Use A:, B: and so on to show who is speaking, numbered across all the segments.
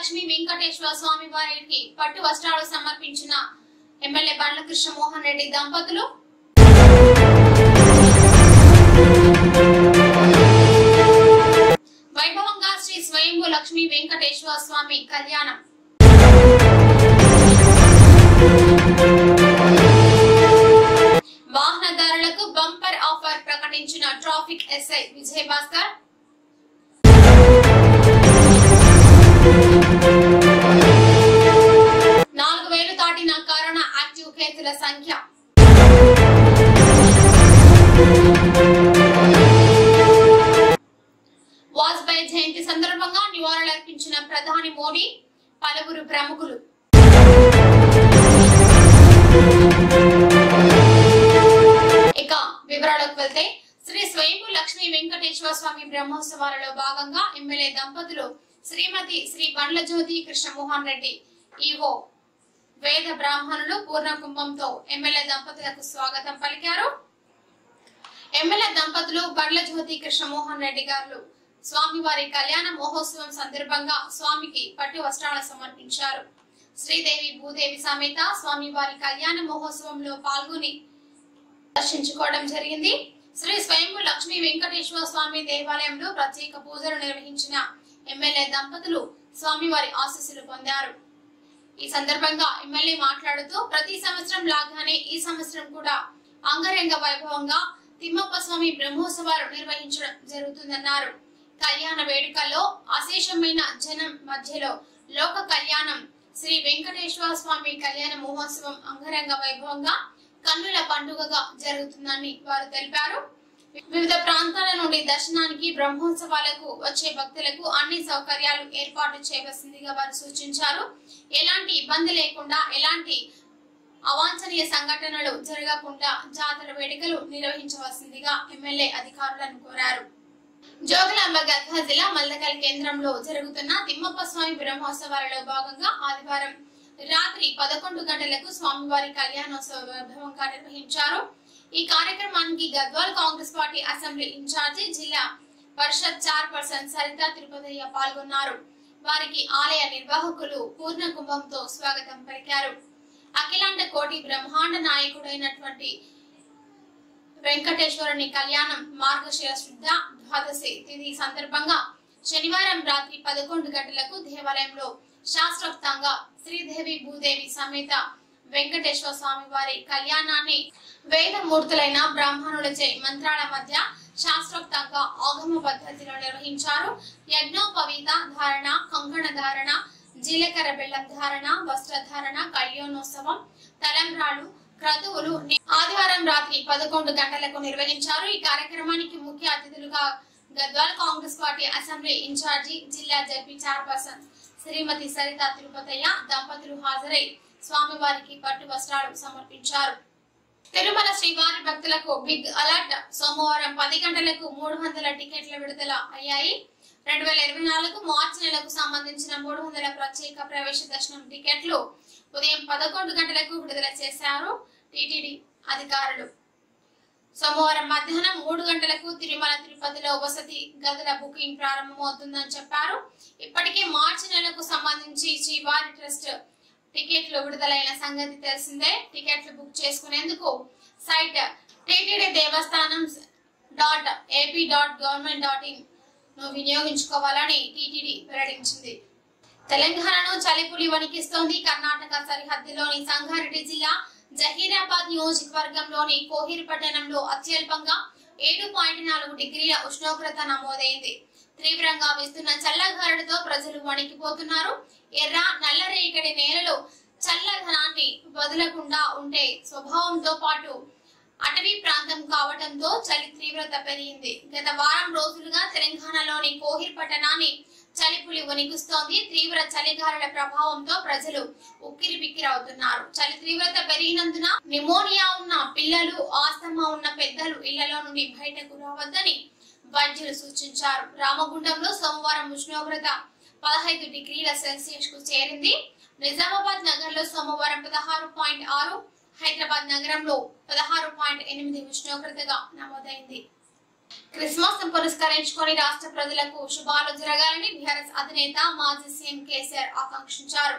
A: లక్ష్మీ వెంకటేశ్వర స్వామి వారికి పట్టు వస్త్రాలు సమర్పించిన ఎమ్మెల్యే బండ్ల కృష్ణమోహన్ రెడ్డి దంపతులు. వైభవంగా శ్రీ స్వయంభూ లక్ష్మీ వెంకటేశ్వర స్వామి కళ్యాణం. వాహనదారులకు బంపర్ ఆఫర్ ప్రకటించిన ట్రాఫిక్ ఎస్ఐ విజయ్ భాస్కర్. 4000 దాటిన కరోనా యాక్టివ్ కేసుల సంఖ్య. వాజ్పేయి జయంతి సందర్భంగా నివాళులర్పించిన ప్రధాని మోడీ, పలువురు ప్రముఖులు. ఇక వివరాలకు వెళ్తే శ్రీ స్వయంభూ లక్ష్మీ వెంకటేశ్వర స్వామి బ్రహ్మోత్సవాలలో భాగంగా ఎమ్మెల్యే దంపతులు శ్రీమతి శ్రీ బండ్ల జ్యోతి కృష్ణమోహన్ రెడ్డి ఈవో వేద బ్రాహ్మణులు పూర్ణ కుంభంతో ఎమ్మెల్యే దంపతులకు స్వాగతం పలికారు. ఎమ్మెల్యే దంపతులు బండ్ల జ్యోతి కృష్ణమోహన్ రెడ్డి గారు స్వామివారి కళ్యాణ మహోత్సవం సందర్భంగా స్వామికి పట్టు వస్త్రాలు సమర్పించారు. శ్రీదేవి భూదేవి సమేత స్వామివారి కళ్యాణ మహోత్సవంలో పాల్గొని దర్శించుకోవడం జరిగింది. శ్రీ స్వయంభూ లక్ష్మీ వెంకటేశ్వర స్వామి దేవాలయంలో ప్రత్యేక పూజలు నిర్వహించిన ఎమ్మెల్యే దంపతులు స్వామివారి ఆశీస్సులు పొందారు. ఈ సందర్భంగా ఎమ్మెల్యే మాట్లాడుతూ ప్రతి సంవత్సరం లాగానే ఈ సంవత్సరం కూడా అంగరంగ వైభవంగా తిమ్మప్ప స్వామి బ్రహ్మోత్సవాలు నిర్వహించడం జరుగుతుందన్నారు. కళ్యాణ వేడుకల్లో అశేషమైన జనం మధ్యలో లోక కళ్యాణం శ్రీ వెంకటేశ్వర స్వామి కళ్యాణ మహోత్సవం అంగరంగ వైభవంగా కన్నుల పండుగగా జరుగుతుందని వారు తెలిపారు. వివిధ ప్రాంతాల నుండి దర్శనానికి బ్రహ్మోత్సవాలకు వచ్చే భక్తులకు అన్ని సౌకర్యాలు ఏర్పాటు చేయవలసిందిగా వారు సూచించారు. ఎలాంటి ఇబ్బంది లేకుండా ఎలాంటి అవాంఛనీయ సంఘటనలు జరగకుండా జాతర వేడుకలు నిర్వహించవలసిందిగా ఎమ్మెల్యే అధికారులను కోరారు. జోగులాంబ గద్వాల జిల్లా మల్దకల్ కేంద్రంలో జరుగుతున్న తిమ్మప్ప స్వామి బ్రహ్మోత్సవాలలో భాగంగా ఆదివారం రాత్రి 11 గంటలకు స్వామివారి కళ్యాణోత్సవ వైభవంగా నిర్వహించారు. ఈ కార్యక్రమానికి Gadwal Congress party assembly in-charge Zilla Parishad chairperson Saritha Tirupathaiah పాల్గొన్నారు. వారికి ఆలయ నిర్వాహకులు పూర్ణ కుంభంతో స్వాగతం పలికారు. అఖిలాండ కోటి బ్రహ్మాండ నాయకుడైనటువంటి వెంకటేశ్వరుని కళ్యాణం మార్గశిర శుద్ధ ద్వాదశి తిథి సందర్భంగా శనివారం రాత్రి 11 గంటలకు దేవాలయంలో శాస్త్రోక్తంగా శ్రీదేవి భూదేవి సమేత వెంకటేశ్వర స్వామి వారి కళ్యాణాన్ని వేదమూర్తులైన బ్రాహ్మణులచే మంత్రాల మధ్య శాస్త్రోక్తంగా ఆగమ పద్ధతిలో నిర్వహించారు. యజ్ఞోపవీత ధారణ, కంకణ ధారణ, జీలకర్ర బెల్లం ధారణ, వస్త్రధారణ, కళ్యాణోత్సవం, తలంబ్రాలు, క్రతువులు ఆదివారం రాత్రి 11 గంటలకు నిర్వహించారు. ఈ కార్యక్రమానికి ముఖ్య అతిథులుగా Gadwal Congress party assembly in-charge Zilla ZP chairperson Srimati Saritha Tirupatayya దంపతులు హాజరై స్వామివారికి పట్టు వస్త్రాలు సమర్పించారు. తిరుమల శ్రీవారి భక్తులకు బిగ్ అలర్ట్. సోమవారం 10 గంటలకు 300 టికెట్ల విడుదల అయ్యాయి. 2024 మార్చి నెలకు సంబంధించిన 300 ప్రత్యేక ప్రవేశ దర్శనం టికెట్లు ఉదయం 11 గంటలకు విడుదల చేశారు టిటిడి అధికారులు. సోమవారం మధ్యాహ్నం 3 గంటలకు తిరుమల తిరుపతిలో వసతి గదుల బుకింగ్ ప్రారంభమవుతుందని చెప్పారు. ఇప్పటికే మార్చి నెలకు సంబంధించి శ్రీవారి ట్రస్ట్ టికెట్లు విడుదలైన సంగతి తెలిసిందే. టికెట్లు బుక్ చేసుకునేందుకు సైట్ ttddevastanam.ap.government.in ను వినియోగించుకోవాలని టిటిడి వెల్లడించింది. తెలంగాణను చలిపులి వణికిస్తోంది. కర్ణాటక సరిహద్దులోని సంగారెడ్డి జిల్లా జహీరాబాద్ నియోజకవర్గంలోని కోహిర్ పట్టణంలో అత్యల్పంగా 7.4 డిగ్రీల ఉష్ణోగ్రత నమోదైంది. తీవ్రంగా వీస్తున్న చల్లగాలులతో ప్రజలు వణికిపోతున్నారు. ఎర్ర నల్లరేగడి నేలలు చల్లదనాన్ని వదలకుండా ఉండే స్వభావంతో పాటు అటవీ ప్రాంతం కావడంతో చలి తీవ్రత పెరిగింది. గత వారం రోజులుగా తెలంగాణలోని కోహిర్ పట్టణాన్ని చలిపులి వణికిస్తోంది. తీవ్ర చలిగాలుల ప్రభావంతో ప్రజలు ఉక్కిరి బిక్కిరవుతున్నారు. చలి తీవ్రత పెరిగినందున నిమోనియా ఉన్న పిల్లలు, ఆస్తమా ఉన్న పెద్దలు ఇళ్లలో నుండి బయటకు రావద్దని వైద్యులు సూచించారు. రామగుండంలో సోమవారం ఉష్ణోగ్రత 15 డిగ్రీల సెల్సియస్ కు చేరింది. నిజామాబాద్ నగర్లో సోమవారం 16.6, హైదరాబాద్ నగరంలో 16.8 ఉష్ణోగ్రతగా నమోదైంది. క్రిస్మస్ పురస్కరించుకొని రాష్ట్ర ప్రజలకు శుభాలు జరగాలని బీఆర్ఎస్ అధినేత మాజీ సీఎం కేసీఆర్ ఆకాంక్షించారు.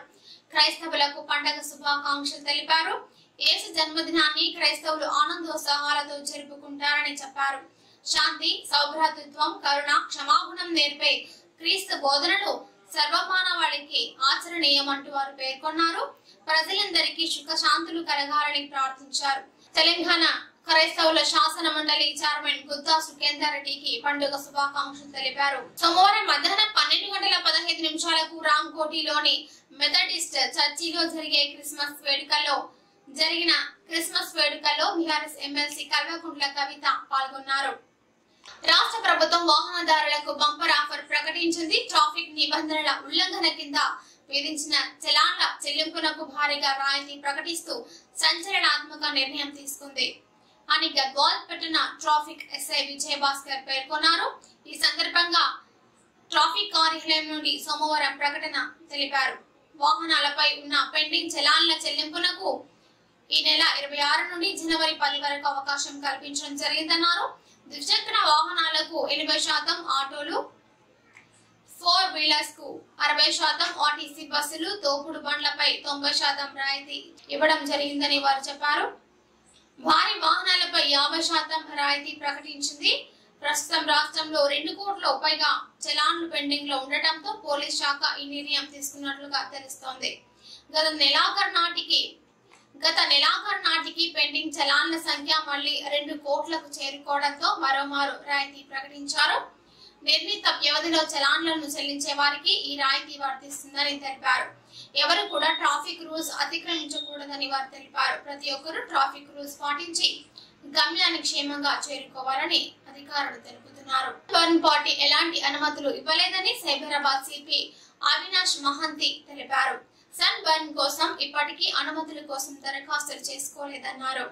A: క్రైస్తవులకు పండగ శుభాకాంక్షలు తెలిపారు. యేసు జన్మదినాన్ని క్రైస్తవులు ఆనందోత్సాహాలతో జరుపుకుంటారని చెప్పారు. శాంతి, సౌభ్రాతృత్వం, కరుణ, క్షమాగుణం నేర్పే క్రీస్తు బోధనలు సర్వమానవాళికి ఆచరణీయమంటూ వారు పేర్కొన్నారు. ప్రజలందరికీ సుఖశాంతులు కలగాలని ప్రార్థించారు. తెలంగాణ క్రైస్తవుల శాసన మండలి చైర్మన్ గుత్తా సుఖేందర్ రెడ్డికి పండుగ శుభాకాంక్షలు తెలిపారు. సోమవారం మధ్యాహ్నం 12:15 రాంకోటిలోని మెథడిస్ట్ చర్చిలో జరిగిన క్రిస్మస్ వేడుకల్లో బీఆర్ఎస్ ఎమ్మెల్సీ కల్వకుంట్ల కవిత పాల్గొన్నారు. రాష్ట్ర ప్రభుత్వం వాహనదారులకు బంపర్ ఆఫర్ ప్రకటించింది. ట్రాఫిక్ నిబంధనల ఉల్లంఘన కింద విధించిన చలాన్ల చెల్లింపునకు భారీగా రాయితీ ప్రకటిస్తూ సంచలనాత్మక నిర్ణయం తీసుకుంది అని గద్వాల్ పట్టణ ట్రాఫిక్ ఎస్ఐ విజయ్ భాస్కర్ పేర్కొన్నారు. ఈ సందర్భంగా ట్రాఫిక్ కార్యాలయం నుండి సోమవారం ప్రకటన తెలిపారు. వాహనాలపై ఉన్న పెండింగ్ చలాన్ల చెల్లింపునకు ఈ నెల 26 నుండి జనవరి 10 వరకు అవకాశం కల్పించడం జరిగిందన్నారు. ద్విచక్ర వాహనాలకు 80%, ఆటోలు 4 వీలర్స్ కు 60%, ఆర్టీసీ బస్సులు, తోపుడు బండ్లపై 90% రాయితీ ఇవ్వడం జరిగిందని వారు చెప్పారు. భారీ వాహనాలపై 50% రాయితీ ప్రకటించింది. ప్రస్తుతం రాష్ట్రంలో 2 కోట్ల పైగా చలాన్లు పెండింగ్ లో ఉండటంతో పోలీస్ శాఖ ఈ నిర్ణయం తీసుకున్నట్లుగా తెలుస్తోంది. గత నెలాఖరు నాటికి పెండింగ్ చలాన్ల సంఖ్య మళ్లీ 2 కోట్లకు చేరుకోవడంతో మరోమారు రాయితీ ప్రకటించారు. నిర్ణీత వ్యవధిలో చలాన్లను చెల్లించే వారికి ఈ రాయితీ వర్తిస్తుందని తెలిపారు. ఎవరు కూడా ట్రాఫిక్ రూల్స్ అతిక్రమించకూడదని వారు తెలిపారు. ప్రతి ఒక్కరూ ట్రాఫిక్ రూల్స్ పాటించి గమ్యాన్ని క్షేమంగా చేరుకోవాలని అధికారులు తెలుపుతున్నారు. బర్న్ పార్టీ ఎలాంటి అనుమతులు ఇవ్వలేదని సైబరాబాద్ సిపి అవినాష్ మహంతి తెలిపారు. సన్ బర్న్ కోసం ఇప్పటికీ అనుమతుల కోసం దరఖాస్తులు చేసుకోలేదన్నారు.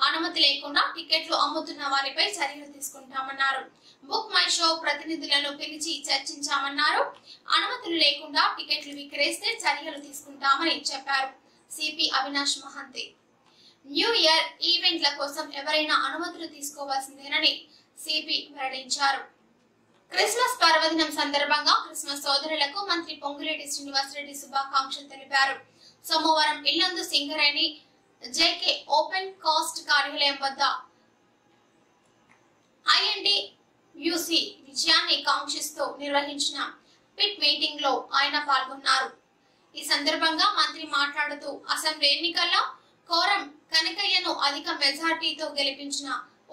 A: అనుమతి లేకుండా టికెట్లు అమ్ముతున్న వారిపై చర్యలు తీసుకుంటామన్నారు. బుక్ మై షో ప్రతినిధులను పిలిచి చర్చించామన్నారు. అనుమతులు లేకుండా టికెట్లు విక్రయిస్తే చర్యలు తీసుకుంటామని చెప్పారు CP Avinash Mohanty. New year ఈవెంట్ల కోసం ఎవరైనా అనుమతులు తీసుకోవాల్సిందేనని సిపి వెల్లడించారు. క్రిస్మస్ పర్వదినం సందర్భంగా క్రిస్మస్ సోదరులకు మంత్రి పొంగులేటి శ్రీనివాసరెడ్డి శుభాకాంక్షలు తెలిపారు. సోమవారం Yellandu Singareni JK open cast కార్యాలయం వద్ద ఐఎన్టీయూసీ విజయాన్ని కాంక్షిస్తూ నిర్వహించిన పిట్ మీటింగ్ లో ఆయన పాల్గొన్నారు. ఈ సందర్భంగా మంత్రి మాట్లాడుతూ అసెంబ్లీ ఎన్నికల్లో కోరం కనకయ్యను అధిక మెజార్టీతో గెలిపించిన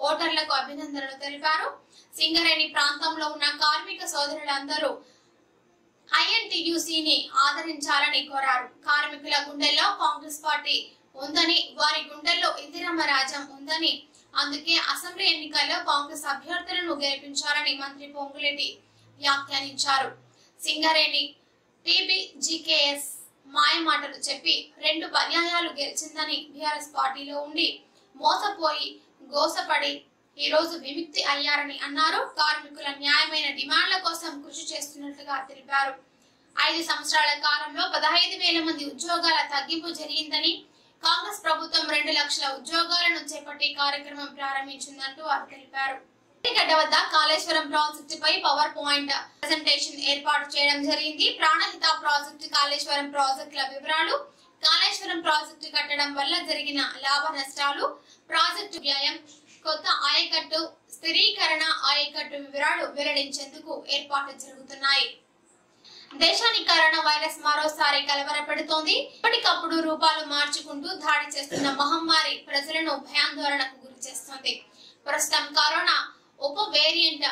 A: ఓటర్లకు అభినందనలు తెలిపారు. సింగరేణి ప్రాంతంలో ఉన్న కార్మిక సోదరులందరూ ఐఎన్టీయూసీని ఆదరించాలని కోరారు. కార్మికుల గుండెల్లో కాంగ్రెస్ పార్టీ ఉందని, వారి గుండెల్లో ఇందిరమ్మ రాజ్యం ఉందని, అందుకే అసెంబ్లీ ఎన్నికల్లో కాంగ్రెస్ అభ్యర్థులను గెలిపించాలని మంత్రి పొంగులేటి వ్యాఖ్యానించారు. సింగరేణి టీబీజీకేఎస్ మాయమాటలు చెప్పి 2 పర్యాయాలు గెలిచిందని, బీఆర్ఎస్ పార్టీలో ఉండి మోసపోయి గోసపడి ఈ రోజు విముక్తి అయ్యారని అన్నారు. కార్మికుల న్యాయమైన డిమాండ్ల కోసం కృషి చేస్తున్నట్లుగా తెలిపారు. 5 సంవత్సరాల కాలంలో 15,000 మంది ఉద్యోగాల తగ్గింపు జరిగిందని, కాంగ్రెస్ ప్రభుత్వం 2 లక్షల ఉద్యోగాలను చేపట్టి కార్యక్రమం ప్రారంభించిందంటూ వారు తెలిపారు. గడ్డ వద్ద కాళేశ్వరం ప్రాజెక్టుపై పవర్ పాయింట్ ప్రెజెంటేషన్ ఏర్పాటు చేయడం జరిగింది. ప్రాణహిత ప్రాజెక్టు, కాళేశ్వరం ప్రాజెక్టుల వివరాలు, కాళేశ్వరం ప్రాజెక్టు కట్టడం వల్ల జరిగిన లాభ నష్టాలు, ప్రాజెక్టు వ్యయం, కొత్త ఆయకట్టు, స్థిరీకరణ ఆయకట్టు వివరాలు వెల్లడించేందుకు ఏర్పాట్లు జరుగుతున్నాయి. దేశాన్ని కరోనా వైరస్ మరోసారి కలవరపెడుతోంది. ఇప్పటికప్పుడు రూపాలు మార్చుకుంటూ దాడి చేస్తున్న మహమ్మారి ప్రజలను భయాందోళనకు గురి చేస్తోంది. ప్రస్తుతం కరోనా ఉప వేరియంట్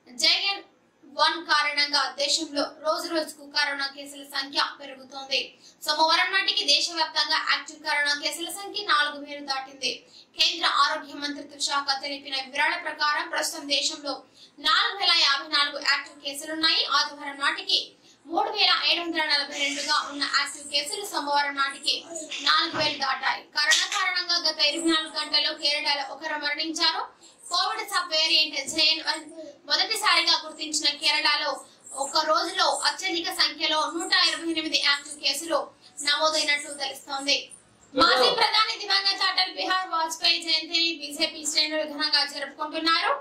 A: JN.1 కారణంగా దేశంలో రోజు రోజుకు కరోనా కేసుల సంఖ్య పెరుగుతోంది. సోమవారం నాటికి దేశవ్యాప్తంగా యాక్టివ్ కరోనా కేసుల సంఖ్య 4,000 దాటింది. కేంద్ర ఆరోగ్య మంత్రిత్వ శాఖ తెలిపిన వివరాల ప్రకారం ప్రస్తుతం దేశంలో 4,054 యాక్టివ్ కేసులున్నాయి. ఆదివారం నాటికి 3,742గా ఉన్న యాక్టివ్ కేసులు సోమవారం నాటికి 4,000 దాటాయి. కరోనా కారణంగా గత 24 గంటల్లో కేరళలో ఒకరు మరణించారు. కోవిడ్ సబ్ వేరియంట్ JN.1 మొదటిసారిగా గుర్తించిన కేరళలో ఒక రోజులో అత్యధిక సంఖ్యలో 128 యాక్టివ్ కేసులు నమోదైనట్లు తెలుస్తోంది. మాజీ ప్రధాని దివంగత అటల్ బిహారీ వాజ్పేయి జయంతిని బీజేపీ శ్రేణులు ఘనంగా జరుపుకుంటున్నారు.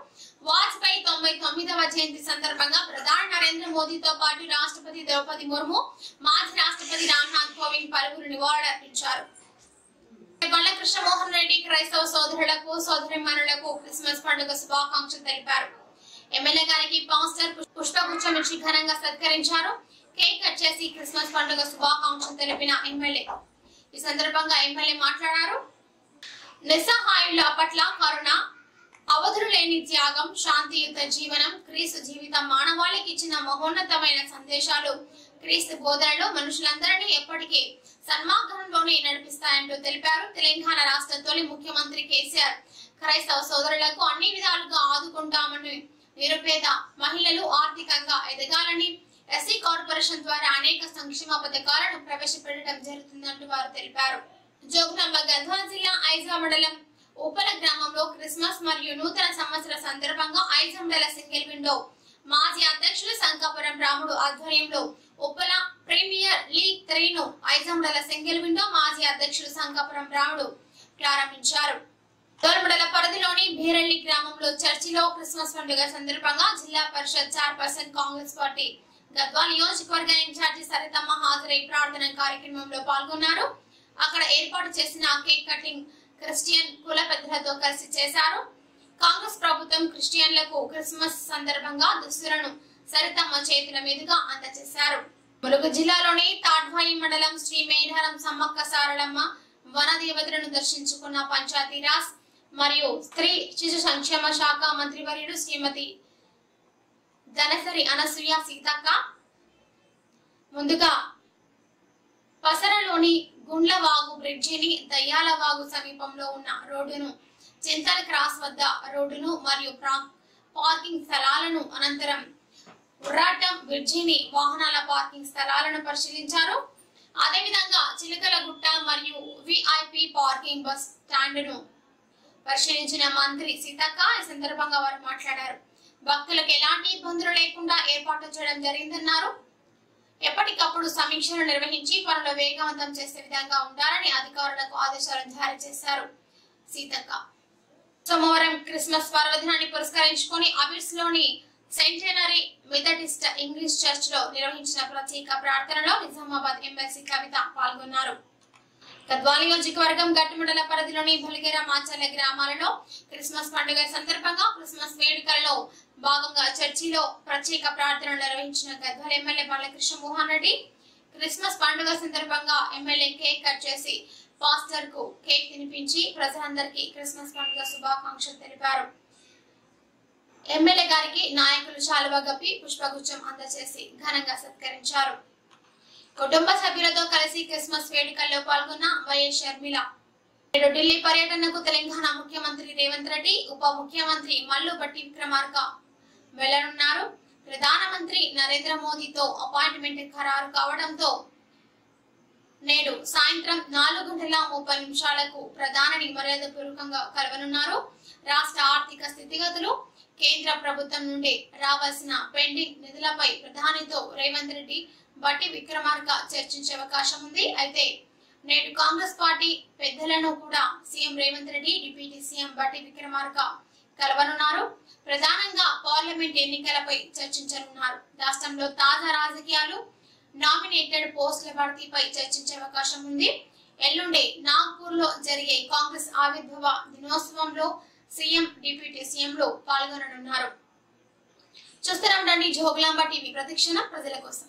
A: వాజ్పేయి 99వ జయంతి సందర్భంగా ప్రధాని నరేంద్ర మోదీతో పాటు రాష్ట్రపతి ద్రౌపది ముర్ము, మాజీ రాష్ట్రపతి రామ్నాథ్ కోవింద్ పలువురు నివాళులర్పించారు. బండ్ల కృష్ణమోహన్ రెడ్డి క్రైస్తవ సోదరులకు, సోదరీమణులకు క్రిస్మస్ పండుగ శుభాకాంక్షలు తెలిపారు. ఎమ్మెల్యే గారికి పాస్టర్ పుష్పగుచ్చం ఇచ్చి ఘనంగా సత్కరించారు. కేక్ కట్ చేసి క్రిస్మస్ పండుగ శుభాకాంక్షలు తెలిపిన ఎమ్మెల్యే ఈ సందర్భంగా ఎమ్మెల్యే మాట్లాడారు. నిస్సహాయుల పట్ల కరుణ, అవధులు లేని త్యాగం, శాంతియుత జీవనం, క్రీస్తు జీవితం మానవాళికి ఇచ్చిన మహోన్నతమైన సందేశాలు. క్రీస్తు బోధనలు మనుషులందరినీ ఎప్పటికీ సన్మార్గంలోనే నడిపిస్తాయంటూ తెలిపారు. తెలంగాణ రాష్ట్ర తొలి ముఖ్యమంత్రి కేసీఆర్ క్రైస్తవ సోదరులకు అన్ని విధాలుగా ఆదుకుంటామని, నిరుపేద మహిళలు ఆర్థికంగా ఎదగాలని ఎస్సీ కార్పొరేషన్ ద్వారా అనేక సంక్షేమ పథకాలను ప్రవేశపెట్టడం జరుగుతుందంటూ వారు తెలిపారు. జోగులాంబ గద్వాల జిల్లా ఐజా మండలం ఉప్పల గ్రామంలో క్రిస్మస్ మరియు నూతన సంవత్సర సందర్భంగా ఐజా మండల సింగిల్ విండో మాజీ అధ్యక్షులు శంకాపురం రాముడు ఆధ్వర్యంలో ఉప్పల ప్రీమియర్ లీగ్ 3 ను ఐజా మండల సింగిల్ విండో మాజీ అధ్యక్షులు శంకాపురం రాముడు ప్రారంభించారు. మండల పరిధిలోని బీరల్లి గ్రామంలో చర్చిలో క్రిస్మస్ పండుగ సందర్భంగా జిల్లా పరిషత్ చైర్పర్సన్ కాంగ్రెస్ పార్టీ గద్వాల నియోజకవర్గ ఇన్ఛార్జి సరితమ్మ హాజరై ప్రార్థన కార్యక్రమంలో పాల్గొన్నారు. అక్కడ ఏర్పాటు చేసిన కేక్ కటింగ్ క్రిస్టియన్ కుల పెద్దలతో కలిసి చేశారు. కాంగ్రెస్ ప్రభుత్వం క్రిస్టియన్లకు క్రిస్మస్ సందర్భంగా దుస్తులను సరితమ్మ చేతుల మీదుగా అందజేశారు. ములుగు జిల్లాలోని తాడ్వాయి మండలం శ్రీ మేడారం సమ్మక్క సారలమ్మ వనదేవతలను దర్శించుకున్న పంచాయతీరాజ్ మరియు స్త్రీ శిశు సంక్షేమ శాఖ మంత్రివర్యుడు శ్రీమతి ధనసరి అనసూయ సీతక్క ముందుగా పసరలోని గుండ్లవాగు బ్రిడ్జిని, దయ్యాలవాగు సమీపంలో ఉన్న రోడ్డును, చింతల్ క్రాస్ వద్ద రోడ్డును మరియు పార్కింగ్ స్థలాలను, అనంతరం ఉర్రాటం బ్రిడ్జిని, వాహనాల పార్కింగ్ స్థలాలను పరిశీలించారు. అదేవిధంగా చిలకలగుట్ట మరియు విఐపి పార్కింగ్ బస్ స్టాండ్ను పరిశీలించిన మంత్రి సీతక్క ఈ సందర్భంగా వారు మాట్లాడారు. భక్తులకు ఎలాంటి ఇబ్బందులు లేకుండా ఏర్పాటు చేయడం జరిగిందన్నారు. ఎప్పటికప్పుడు సమీక్షలు నిర్వహించి పనులు వేగవంతం చేసే విధంగా ఉండాలని అధికారులకు ఆదేశాలు జారీ చేశారు సీతక్క. సోమవారం క్రిస్మస్ పర్వదినాన్ని పురస్కరించుకొని అబిడ్స్ లోని సెంటెనరీ మెథడిస్ట్ ఇంగ్లీష్ చర్చ్ లో నిర్వహించిన ప్రత్యేక ప్రార్థనలో నిజామాబాద్ ఎమ్మెల్సీ కవిత పాల్గొన్నారు. గద్వాల నియోజకవర్గం గట్టుమండల పరిధిలోని బలిగెర మాచర్ల గ్రామాలలో క్రిస్మస్ పండుగ సందర్భంగా క్రిస్మస్ వేడుకలలో భాగంగా చర్చిలో ప్రత్యేక ప్రార్థనలు నిర్వహించిన గద్వాల ఎమ్మెల్యే బండ్ల కృష్ణమోహన్ రెడ్డి క్రిస్మస్ పండుగ సందర్భంగా ఎమ్మెల్యే కేక్ కట్ చేసి పాస్టర్ కు కేక్ తినిపించి ప్రజలందరికీ క్రిస్మస్ పండుగ శుభాకాంక్షలు తెలిపారు. ఎమ్మెల్యే గారికి నాయకులు శాలువా కప్పి పుష్పగుచ్చం అందజేసి ఘనంగా సత్కరించారు. కుటుంబ సభ్యులతో కలిసి క్రిస్మస్ వేడుకల్లో పాల్గొన్న వైఎస్ షర్మిల ఢిల్లీ పర్యటనకు తెలంగాణ ముఖ్యమంత్రి రేవంత్ రెడ్డి, ఉప ముఖ్యమంత్రి మల్లు భట్టి విక్రమార్క వెళ్లనున్నారు. ప్రధానమంత్రి నరేంద్ర మోదీతో అపాయింట్మెంట్ ఖరారు కావడంతో నేడు సాయంత్రం 4:30 ప్రధానిని మర్యాదపూర్వకంగా కలవనున్నారు. రాష్ట్ర ఆర్థిక స్థితిగతులు, కేంద్ర ప్రభుత్వం నుండి రావాల్సిన పెండింగ్ నిధులపై ప్రధానితో రేవంత్ రెడ్డి, భట్టి విక్రమార్క చర్చించే అవకాశం ఉంది. అయితే నేడు కాంగ్రెస్ పార్టీ పెద్దలను కూడా CM Revanth Reddy, deputy CM Bhatti Vikramarka కలవనున్నారు. ప్రధానంగా పార్లమెంట్ ఎన్నికలపై చర్చించనున్నారు. రాష్ట్రంలో తాజా రాజకీయాలు, నామినేటెడ్ పోస్టుల భర్తీపై చర్చించే అవకాశం ఉంది. ఎల్లుండి నాగ్పూర్ లో జరిగే కాంగ్రెస్ ఆవిర్భావ దినోత్సవంలో సీఎం, డిప్యూటీ సీఎంలు పాల్గొననున్నారు. చూస్తూనే ఉండండి జోగులాంబ టీవీ, ప్రతిక్షణం ప్రజల కోసం.